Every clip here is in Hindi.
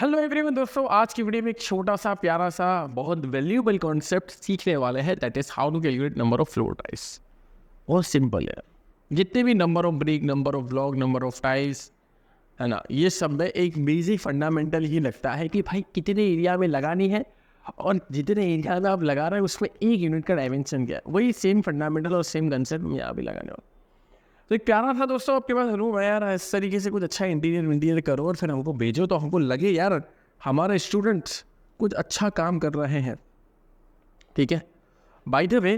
हेलो एवरीवन दोस्तों, आज की वीडियो में एक छोटा सा प्यारा सा बहुत वैल्यूएबल कॉन्सेप्ट सीखने वाले हैं। That is how to calculate number of floor tiles. बहुत सिंपल है। जितने भी number of brick, number of block, number of tiles है ना, ये सब में एक बेसिक फंडामेंटल ही लगता है कि भाई कितने एरिया में लगानी है और जितने एरिया में आप लगा रहे हैं उसमें एक यूनिट का डायमेंशन क्या है। वही सेम फंडामेंटल और सेम कंसेप्ट में यहाँ भी लगाने वाला। तो एक प्यारा था दोस्तों, आपके पास रूम है यार, इस तरीके से कुछ अच्छा इंटीरियर करो और फिर हमको भेजो तो हमको लगे यार हमारे स्टूडेंट्स कुछ अच्छा काम कर रहे हैं। ठीक है, बाय द वे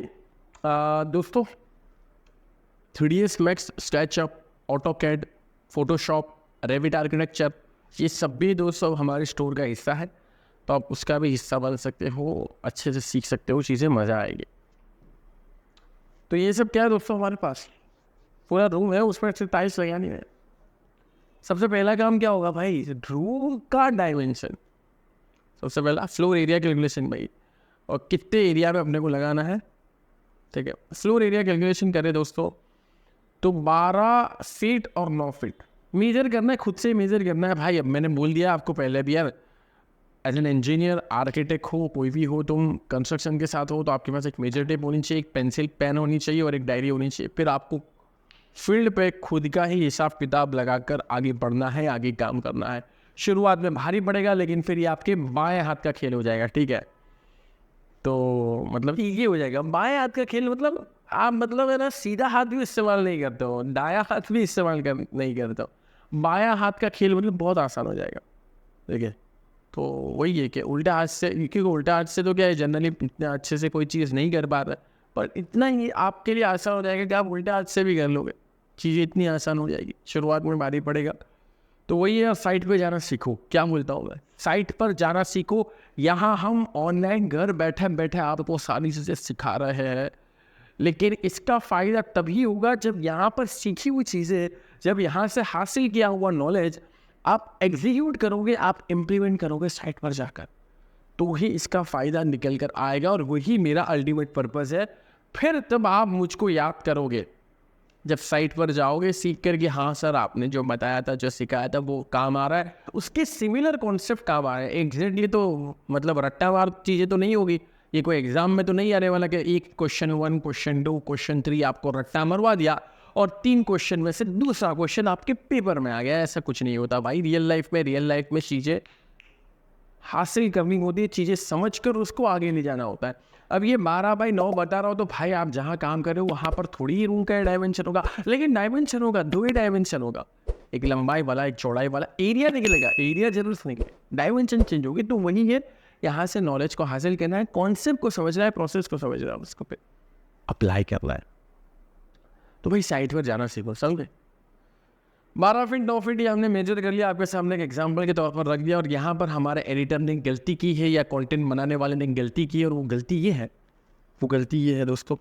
दोस्तों, 3ds Max, SketchUp, AutoCAD, Photoshop, Revit architecture, ये सब भी दोस्तों हमारे स्टोर का हिस्सा है। तो आप उसका भी हिस्सा बन सकते हो, अच्छे से सीख सकते हो, चीज़ें मज़ा आएगी। तो ये सब क्या है दोस्तों, हमारे पास पूरा रूम है, उसमें सिर्फ टाइल्स लगानी है। सबसे पहला काम क्या होगा भाई, रूम का डायमेंशन। सबसे पहला फ्लोर एरिया कैलकुलेशन भाई, और कितने एरिया में अपने को लगाना है। ठीक है, फ्लोर एरिया कैलकुलेशन करें दोस्तों तो 12 फीट और 9 फीट मेजर करना है, खुद से मेजर करना है भाई। अब मैंने बोल दिया आपको पहले भी यार, एज एन इंजीनियर, आर्किटेक्ट हो, कोई भी हो, तुम कंस्ट्रक्शन के साथ हो तो आपके पास एक मेजर टेप होनी चाहिए, एक पेंसिल पेन होनी चाहिए और एक डायरी होनी चाहिए। फिर आपको फील्ड पे खुद का ही हिसाब किताब लगाकर आगे बढ़ना है, आगे काम करना है। शुरुआत में भारी पड़ेगा लेकिन फिर ये आपके बाएं हाथ का खेल हो जाएगा। ठीक है, तो मतलब ये हो जाएगा बाएं हाथ का खेल। मतलब आप मतलब है ना, सीधा हाथ भी इस्तेमाल नहीं करते हो, दायां हाथ भी इस्तेमाल नहीं करते हो, बायां हाथ का खेल मतलब बहुत आसान हो जाएगा। ठीक है, तो वही है कि उल्टा हाथ से, क्योंकि उल्टा हाथ से तो क्या है, जनरली इतना अच्छे से कोई चीज़ नहीं कर पा रहा, पर इतना ही आपके लिए आसान हो जाएगा कि आप उल्टा हाथ से भी कर लोगे, चीज़ें इतनी आसान हो जाएगी। शुरुआत में भारी पड़ेगा, तो वही है, साइट पे जाना सीखो। क्या बोलता हूँ मैं, साइट पर जाना सीखो। यहाँ हम ऑनलाइन घर बैठे बैठे आपको सारी चीज़ें सिखा रहे हैं, लेकिन इसका फ़ायदा तभी होगा जब यहाँ पर सीखी हुई चीज़ें, जब यहाँ से हासिल किया हुआ नॉलेज आप एग्जीक्यूट करोगे, आप इम्प्लीमेंट करोगे साइट पर जाकर, तो ही इसका फ़ायदा निकल कर आएगा। और वही मेरा अल्टीमेट पर्पज़ है। फिर तब आप मुझको याद करोगे जब साइट पर जाओगे सीख कर कि हाँ सर, आपने जो बताया था, जो सिखाया था, वो काम आ रहा है। उसके सिमिलर कॉन्सेप्ट काम आ रहे हैं एग्जैक्टली। तो मतलब रट्टामार चीज़ें तो नहीं होगी, ये कोई एग्जाम में तो नहीं आने वाला कि एक क्वेश्चन 1, क्वेश्चन 2, क्वेश्चन 3 आपको रट्टा मरवा दिया और 3 क्वेश्चन में से दूसरा क्वेश्चन आपके पेपर में आ गया। ऐसा कुछ नहीं होता भाई। रियल लाइफ में चीज़ें हासिल करनी होती है, चीज़ें समझ कर उसको आगे ले जाना होता है। अब ये 12/9 बता रहा हूँ तो भाई आप जहाँ काम कर रहे हो वहाँ पर थोड़ी ही रूम का डायमेंशन होगा, लेकिन डायमेंशन होगा, 2 ही डायमेंशन होगा, एक लंबाई वाला, एक चौड़ाई वाला। एरिया निकलेगा, एरिया जरूर से निकले, डायमेंशन चेंज होगी। तो वही है, यहाँ से नॉलेज को हासिल करना है, कॉन्सेप्ट को समझना है, प्रोसेस को समझना है, उसको फिर अप्लाई करना है। तो भाई साइट पर जाना सीखो, समझे। 12 फीट 9 फीट ये हमने मेजर कर लिया, आपके सामने एक एग्जांपल के तौर पर रख दिया। और यहाँ पर हमारे एडिटर ने गलती की है या कंटेंट बनाने वाले ने गलती की है, और वो गलती ये है दोस्तों,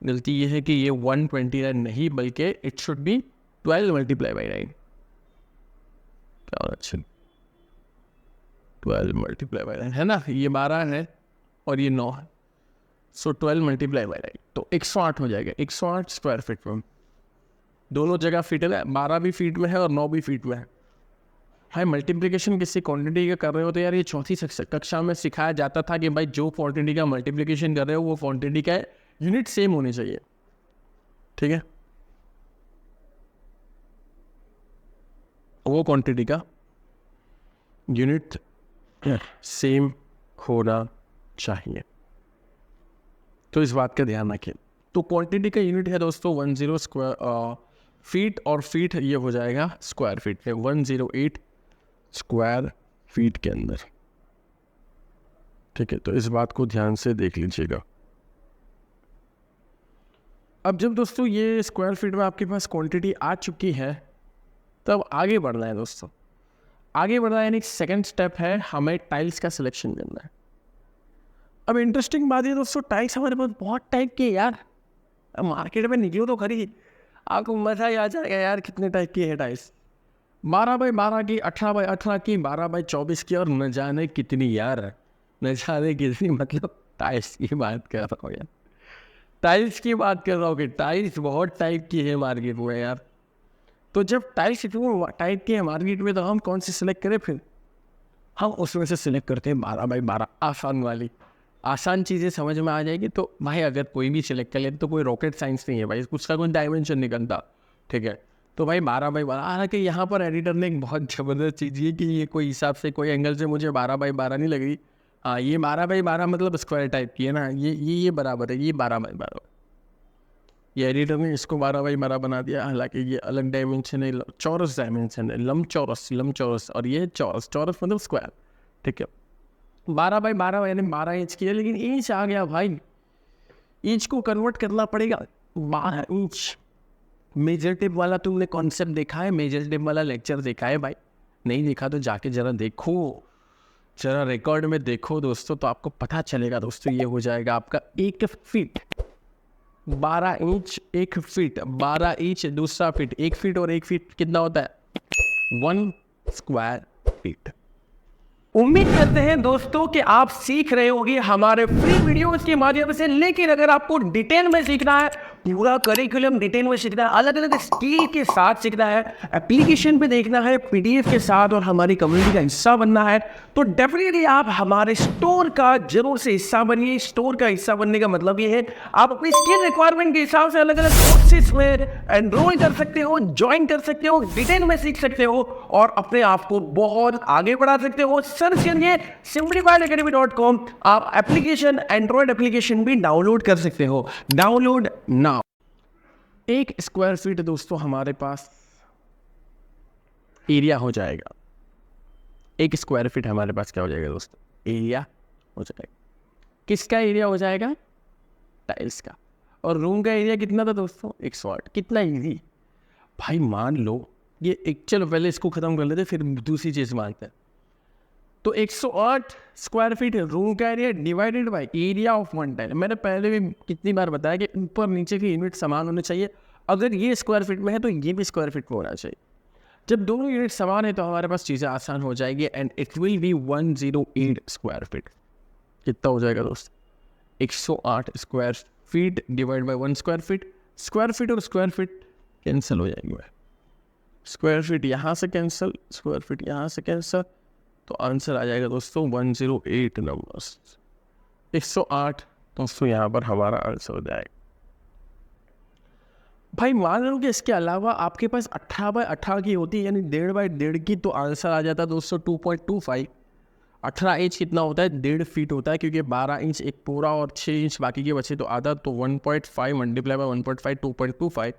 गलती ये है कि ये 129 नहीं बल्कि it should be 12 multiply by 9। क्या अच्छा, 12 मल्टीप्लाई बाई 9 है ना, ये 12 है और ये 9 है, सो 12 मल्टीप्लाई बाई 9 तो 108 हो जाएगा। 108 स्क्वायर फीट में दोनों जगह फीट है, 12 भी फीट में है और 9 भी फीट में है। भाई मल्टीप्लिकेशन किसी क्वांटिटी का कर रहे हो तो यार, ये चौथी कक्षा में सिखाया जाता था कि भाई जो क्वांटिटी का मल्टीप्लिकेशन कर रहे हो वो क्वांटिटी का यूनिट सेम होने चाहिए। ठीक है, वो क्वांटिटी का यूनिट सेम होना चाहिए, तो इस बात का ध्यान रखें। तो क्वांटिटी का यूनिट है दोस्तों 10 स्क्वायर फीट, और फीट ये हो जाएगा स्क्वायर फीट में, 108 स्क्वायर फीट के अंदर। ठीक है, तो इस बात को ध्यान से देख लीजिएगा। अब जब दोस्तों ये स्क्वायर फीट में आपके पास क्वांटिटी आ चुकी है, तब आगे बढ़ना है दोस्तों। आगे बढ़ना है यानी सेकंड स्टेप है, हमें टाइल्स का सिलेक्शन करना है। अब इंटरेस्टिंग बात है दोस्तों, टाइल्स हमारे पास बहुत टाइप के यार, अब मार्केट में निकलो तो खरी, आपको मजा ही आ जाएगा यार कितने टाइप की है टाइल्स। 12/12 की, 18/18 की, 12/24 की, और न जाने कितनी यार, न जाने कितनी। मतलब टाइल्स की बात कर रहा हूँ यार, टाइल्स की बात कर रहा हूँ कि टाइल्स बहुत टाइप की है मार्केट में यार। तो जब टाइल्स इतनी टाइट की है मार्केट में, तो हम कौन सी सिलेक्ट करें? फिर हम उसमें से सिलेक्ट करते हैं 12x12, आसान वाली। आसान चीज़ें समझ में आ जाएगी तो भाई अगर कोई भी सिलेक्ट कर ले तो कोई रॉकेट साइंस नहीं है भाई, उसका कोई डायमेंशन निकलता, ठीक है। तो भाई 12x12, हालांकि यहाँ पर एडिटर ने एक बहुत ज़बरदस्त चीज़ ये कि ये कोई हिसाब से कोई एंगल से मुझे 12x12 नहीं लग रही। हाँ, ये 12x12 मतलब स्क्वायर टाइप की है ना, ये बराबर है, ये 12x12। ये एडिटर ने इसको 12x12 बना दिया, हालांकि ये अलग डायमेंशन है, चौरस डायमेंशन है, लंबचौरस, और ये चौरस मतलब स्क्वायर, ठीक है। 12x12 यानी 12 इंच की है, लेकिन इंच आ गया भाई, इंच को कन्वर्ट करना पड़ेगा 12 इंच। मेजर टेप वाला तुमने कॉन्सेप्ट देखा है? मेजर टेप वाला लेक्चर देखा है भाई? नहीं देखा तो जाके जरा देखो, जरा रिकॉर्ड में देखो दोस्तों, तो आपको पता चलेगा दोस्तों। ये हो जाएगा आपका 1 फीट, 12 इंच 1 फीट, 12 इंच दूसरा फीट, 1 फीट और 1 फीट कितना होता है? 1 स्क्वायर फीट। उम्मीद करते हैं दोस्तों कि आप सीख रहे होंगे हमारे फ्री वीडियोस के माध्यम से, लेकिन अगर आपको डिटेल में सीखना है, पूरा करिकुलम डिटेल में सीखना है, अलग अलग स्किल के साथ सीखना है, एप्लीकेशन पे देखना है, पीडीएफ के साथ, और हमारी कम्युनिटी का हिस्सा बनना है, तो डेफिनेटली आप हमारे स्टोर का जरूर से हिस्सा बनिए। स्टोर का हिस्सा बनने का मतलब ये है आप अपनी स्किल रिक्वायरमेंट के हिसाब से अलग अलग कोर्सेज में एनरोल कर सकते हो, ज्वाइन कर सकते हो, डिटेल में सीख सकते हो और अपने आप को बहुत आगे बढ़ा सकते हो। सर्च करिए simplifiedacademy.com। आप एप्लीकेशन, एंड्रॉइड एप्लीकेशन भी डाउनलोड कर सकते हो। Download now. 1 स्क्वायर फीट दोस्तों हमारे पास एरिया हो जाएगा। 1 स्क्वायर फीट हमारे पास क्या हो जाएगा दोस्तों? एरिया हो जाएगा। किसका एरिया हो जाएगा? टाइल्स का। और रूम का एरिया कितना था दोस्तों? 108। कितना इजी भाई, मान लो ये एक, चलो पहले इसको खत्म कर लेते फिर दूसरी चीज मानते हैं। तो 108 स्क्वायर फीट रूम का area divided by area of one tile. मैंने पहले भी कितनी बार बताया कि ऊपर नीचे की यूनिट समान होने चाहिए। अगर ये स्क्वायर फीट में है तो ये भी स्क्वायर फीट में होना चाहिए। जब दोनों यूनिट समान है तो हमारे पास चीज़ें आसान हो जाएगी, and it will be 108 square feet. कितना हो जाएगा दोस्त? 108 square feet divide by 1 square feet. Square feet और स्क्वायर फीट कैंसिल हो जाएंगे। स्क्वायर फीट यहाँ से कैंसिल, स्क्वायर फीट यहाँ से कैंसिल, तो आंसर आ जाएगा दोस्तों 108 नंबर्स। 108 दोस्तों यहाँ पर हमारा आंसर हो जाएगा। भाई मान लो कि इसके अलावा आपके पास 18x18 की होती है, यानी 1.5x1.5 की, तो आंसर आ जाता है दोस्तों 2.25। 18 इंच कितना होता है? 1.5 फीट होता है, क्योंकि 12 इंच एक पूरा और 6 इंच बाकी के बचे तो आधा, तो 1.5 मल्टीप्लाई बाय 1.5 2.25,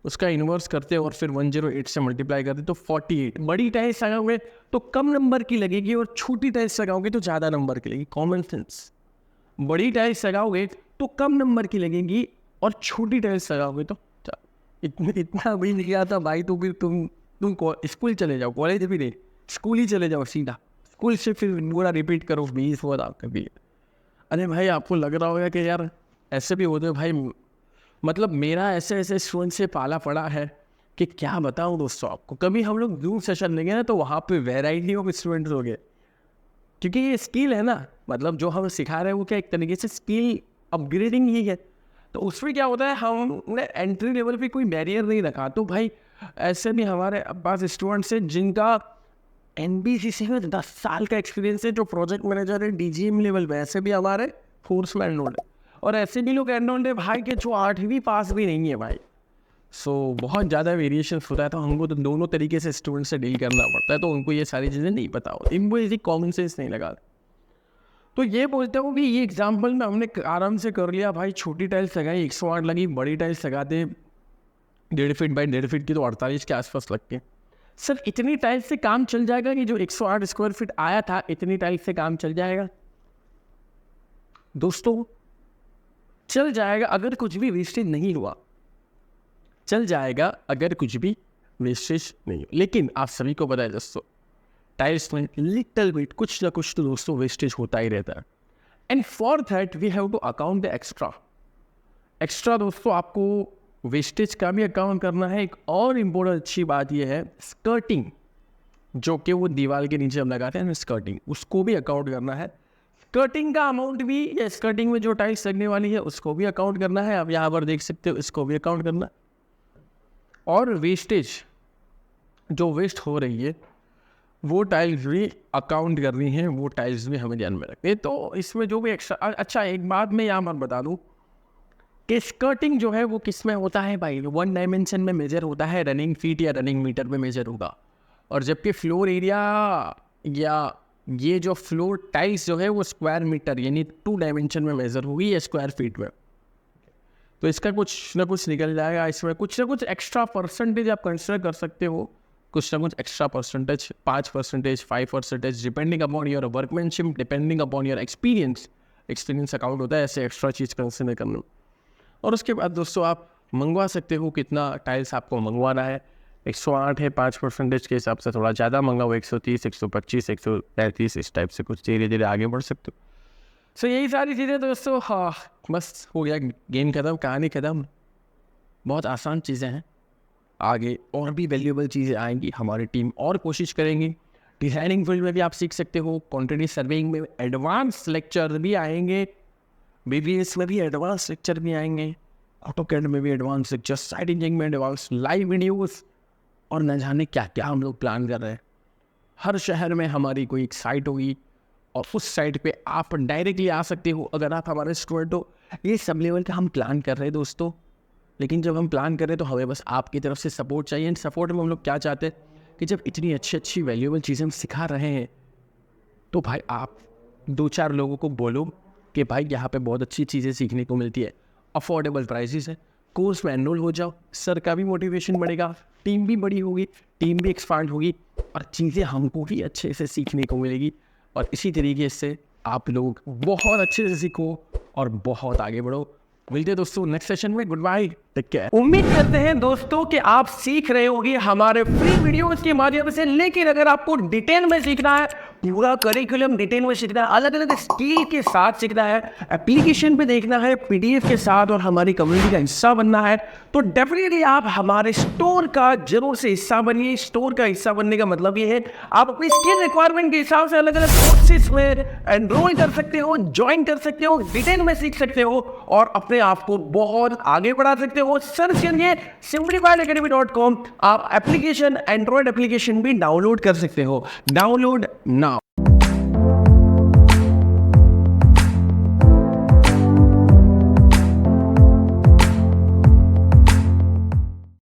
उसका इन्वर्स करते और फिर 108 से मल्टीप्लाई करते तो 48। बड़ी टाइल्स लगाओगे तो कम नंबर की लगेगी और छोटी टाइल्स लगाओगे तो ज़्यादा नंबर की लगेगी। Common sense. बड़ी टाइल्स लगाओगे तो कम नंबर की लगेगी और छोटी टाइल्स लगाओगे तो इतना भी नहीं आता भाई। तो फिर तुम स्कूल चले जाओ, कॉलेज भी नहीं, स्कूल ही चले जाओ सीधा। स्कूल से फिर पूरा रिपीट करो 20 बार कभी। अरे भाई आपको लग रहा होगा कि यार ऐसे भी होते भाई, मतलब मेरा ऐसे ऐसे स्टूडेंट से पाला पड़ा है कि क्या बताऊं दोस्तों आपको। कभी हम लोग जूम सेशन लेंगे ना तो वहाँ पे वैरायटी ऑफ स्टूडेंट्स हो गए, क्योंकि ये स्किल है ना, मतलब जो हम सिखा रहे हैं वो क्या एक तरीके से स्किल अपग्रेडिंग ही है। तो उसमें क्या होता है, हमने एंट्री लेवल पे कोई बैरियर नहीं रखा। तो भाई ऐसे भी हमारे पास स्टूडेंट्स हैं जिनका NBCC में 10 साल का एक्सपीरियंस है, जो प्रोजेक्ट मैनेजर है DGM लेवल पे। ऐसे भी हमारे फोर्स में एनरोल्ड है, और ऐसे भी लोग एनरोल्ड है भाई के जो 8वीं पास भी नहीं है भाई। सो बहुत ज़्यादा वेरिएशन होता है, तो हमको तो दोनों तरीके से स्टूडेंट से डील करना पड़ता है, तो उनको ये सारी चीज़ें नहीं पता होती, इनको इसी कॉमन सेंस नहीं लगा। तो ये बोलते हूँ कि ये एग्जाम्पल में हमने आराम से कर लिया भाई। छोटी टाइल्स लगाई 108 लगी, बड़ी टाइल्स लगाते 1.5 फीट बाई 1.5 फीट की तो 48 के आसपास लगते हैं। सर इतनी टाइल्स से काम चल जाएगा कि जो 108 स्क्वायर फीट आया था इतनी टाइल्स से काम चल जाएगा? दोस्तों चल जाएगा अगर कुछ भी वेस्टेज नहीं हुआ, चल जाएगा अगर कुछ भी वेस्टेज नहीं हुआ। लेकिन आप सभी को पता है दोस्तों, टाइल्स में लिटिल बिट कुछ ना कुछ तो दोस्तों वेस्टेज होता ही रहता है, and for that we have to account the extra दोस्तों आपको वेस्टेज का भी अकाउंट करना है। एक और इम्पोर्टेंट अच्छी बात यह है स्कर्टिंग, जो कि वो दीवार के नीचे हम लगाते हैं स्कर्टिंग, उसको भी अकाउंट करना है। स्कर्टिंग का अमाउंट भी, या स्कर्टिंग में जो टाइल्स लगने वाली है उसको भी अकाउंट करना है। आप यहाँ पर देख सकते हो, इसको भी अकाउंट करना है। और वेस्टेज जो वेस्ट हो रही है वो टाइल्स भी अकाउंट करनी है, वो टाइल्स भी हमें ध्यान में रखनी है। तो इसमें जो भी एक्स्ट्रा, अच्छा एक बात मैं यहाँ पर बता दूँ कि स्कर्टिंग जो है वो किस में होता है भाई, 1 डायमेंशन में मेजर होता है, रनिंग फीट या रनिंग मीटर में मेजर होगा। और जबकि फ्लोर एरिया या ये जो फ्लोर टाइल्स जो है वो स्क्वायर मीटर यानी 2 डायमेंशन में मेजर होगी या स्क्वायर फीट में। तो इसका कुछ ना कुछ निकल जाएगा, इसमें कुछ ना कुछ एक्स्ट्रा परसेंटेज आप कंसिडर कर सकते हो, कुछ ना कुछ extra percentage, 5%, 5%, depending upon your workmanship, depending upon your experience account होता है ऐसे एक्स्ट्रा चीज़ कंसिडर करना। और उसके बाद दोस्तों आप मंगवा सकते हो कितना टाइल्स आपको मंगवाना है। 108 है, 5% के हिसाब से थोड़ा ज़्यादा मंगाओ, 130, 125, 133, इस टाइप से कुछ धीरे धीरे आगे बढ़ सकते हो। सो यही सारी चीज़ें दोस्तों, हाँ बस हो गया, गेम ख़त्म, कहानी ख़त्म। बहुत आसान चीज़ें हैं, आगे और भी वैल्यूएबल चीज़ें आएंगी, हमारी टीम और कोशिश करेंगी। डिज़ाइनिंग फील्ड में भी आप सीख सकते हो, क्वांटिटी सर्वेइंग में एडवांस लेक्चर भी आएंगे, BBS में भी एडवांस लेक्चर भी आएंगे, ऑटोकैड में भी एडवांस लेक्चर, साइट इंजीनियरिंग में एडवांस लाइव वीडियोस, और न जाने क्या क्या हम लोग प्लान कर रहे हैं। हर शहर में हमारी कोई एक साइट होगी और उस साइट पे आप डायरेक्टली आ सकते हो अगर आप हमारे स्टूडेंट हो। ये सब लेवल का हम प्लान कर रहे हैं दोस्तों, लेकिन जब हम प्लान कर रहे हैं तो हमें बस आपकी तरफ से सपोर्ट चाहिए। एंड सपोर्ट में हम लोग क्या चाहते हैं कि जब इतनी अच्छी अच्छी वैल्यूएबल चीज़ें हम सिखा रहे हैं तो भाई आप 2-4 लोगों को बोलो कि भाई यहाँ पे बहुत अच्छी चीज़ें सीखने को मिलती है, अफोर्डेबल प्राइसेस है, कोर्स में एनरोल हो जाओ, सर का भी मोटिवेशन बढ़ेगा, टीम भी बड़ी होगी, टीम भी एक्सपांड होगी और चीज़ें हमको भी अच्छे से सीखने को मिलेगी। और इसी तरीके से आप लोग बहुत अच्छे से सीखो और बहुत आगे बढ़ो। मिलते हैं दोस्तों नेक्स्ट सेशन में, गुड बाय, टेक केयर। उम्मीद करते हैं दोस्तों कि आप सीख रहे होंगे हमारे फ्री वीडियोस के माध्यम से, लेकिन अगर आपको डिटेल में सीखना है, पूरा करिकुलम डिटेल में सीखना है, अलग अलग स्किल के साथ सीखना है, एप्लीकेशन पे देखना है, PDF के साथ और हमारी कम्युनिटी का हिस्सा बनना है, तो डेफिनेटली आप हमारे स्टोर का जरूर से हिस्सा बनिए। स्टोर का हिस्सा बनने का मतलब ये है आप अपनी स्किल रिक्वायरमेंट के हिसाब से अलग अलग कोर्सेज में एनरोल कर सकते हो, ज्वाइन कर सकते हो, डिटेल में सीख सकते हो और अपने आप को बहुत आगे बढ़ा सकते हो। सर्च करिए simplifiedacademy.com, आप एप्लीकेशन, एंड्रॉइड एप्लीकेशन भी डाउनलोड कर सकते हो। Download now.